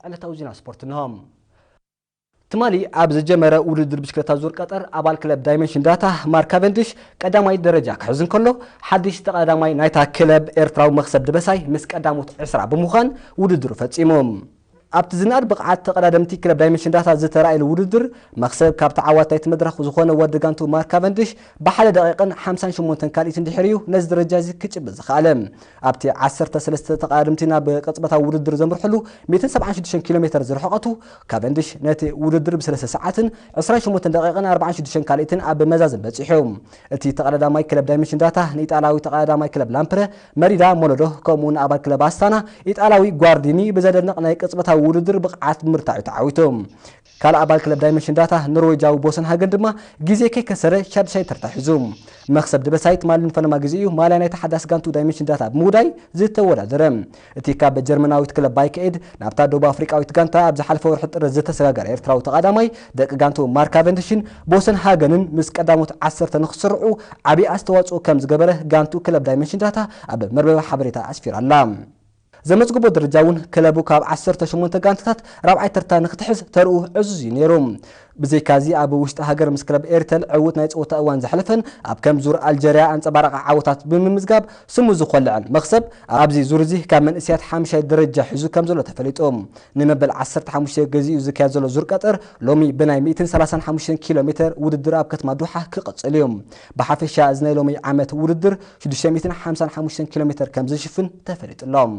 على ዜና ስፖርት ነውም ትማሊ ኣብ ዘጀመረ ውድድር ብስክሌታ ዙር ቀጠር ኣባል ክለብ ዳይመንሽን ዳታ ማርክ ካቨንዲሽ ቀዳማይ ደረጃ ክሕዝን ከሎ ሓድሽ ተቀዳማይ ናይታ ክለብ ኤርትራዊ መክሰብ ድበሳይ ምስ ቀዳሞት 20 ብምዃን ውድድር ፈጺሞም ኣብቲ ዝናድ ብቕዓት ተቀዳደምቲ ክለብ ዳይመንሽን ዳታ ዝተራእየ ውድድር መክሰብ ካብ ተዓዋታይት መድረኽ ዝኾነ ወዲ ጋንቱ ማርክ ካቨንዲሽ ብሓደ ደቂቕን 58 ካልኢትን ድሕሪኡ ነዚ ደረጃ እዚ ክጭብጥ ዝኽኣለ ኣብቲ 13 ተቀዳደምቲና ብቅጽበታዊ ውድድር ዘምርሕሉ 176 ኪሎ ሜትር ዝርሕቐቱ ካቨንዲሽ ነቲ ውድድር ብ3 ሰዓትን 28 ደቂቕን 46 ካልኢትን ኣብ መዛዝን በፂሖም እቲ ተቀዳዳማይ ክለብ ዳይመንሽን ዳታ ንኢጣልያዊ ተቀዳዳማይ ክለብ ላምፕረ መሪዳ ሞሎዶ ከምኡውን ኣባል ክለብ ኣስታና ኢጣልያዊ ጓርዲኒ ብዘደንቕ ናይ ቅጽበታዊ ውድድር ብቕዓት ምርታዕ ተዓዊቶም ካል ኣባል ክለብ ዳይመንሽን ዳታ ኖርዌጃዊ ቦሰን ሃገን ድማ ግዜ ከይከሰረ ሻድሻይ ተርታሒዙ መክሰብ ድበሳይት ማልን ፈነማ ግዜኡ ማልያ ናይ ተሓዳስ ጋንቱ ዳይመንሽን ዳታ ብምውዳይ ዝተወዳደረ እቲ ካብ ጀርመናዊት ክለብ ባይክኤድ ናብታ ደቡብ ኣፍሪቃዊት ጋንታ ኣብ ዝሓለፈ ወርሒ ጥር ዝተሰጋገረ ኤርትራዊ ተቀዳማይ ደቂ ጋንቱ ማርክ ካቨንዲሽን ቦሰን ሃገንን ምስ ቀዳሞት 10 ንኽስርዑ ዓብይ ኣስተዋጽኦ ከም ዝገበረ ጋንቱ ክለብ ዳይመንሽን ዳታ ኣብ መርበባ ሓበሬታ ኣስፊራላ ዘመዝግቦ ደረጃውን ክለቡ ካብ 18 ጋንታታት ራብዓይ ተርታ ንኽትሕዝ ተርኡ ዕዙዝ ነይሮም ብዘይካዚ ኣብ ውሽጢ ሃገር ምስ ክለብ ኤርተል ዕውት ናይ ፀወታ እዋን ዝሕለፈን ኣብ ከም ዙር ኣልጀርያ አንጸባረቀ ዓወታት ብምምዝጋብ ስሙ ዝኸልዕን መክሰብ ኣብዚ ዙር እዚ ካብ መንእስያት 5 ደረጃ ሒዙ ከም ዘሎ ተፈሊጦም ንመበል 15 ገዚኡ ዝካየድ ዘሎ ዙር ቀጠር ሎሚ ብናይ 135 ኪሎ ሜትር ውድድር ኣብ ከተማ ዶሓ ክቕጽል እዮም ብሓፈሻ እዚ ናይ ሎሚ ዓመት ውድድር 655 ኪሎ ሜትር ከም ዝሽፍን ተፈሊጡሎም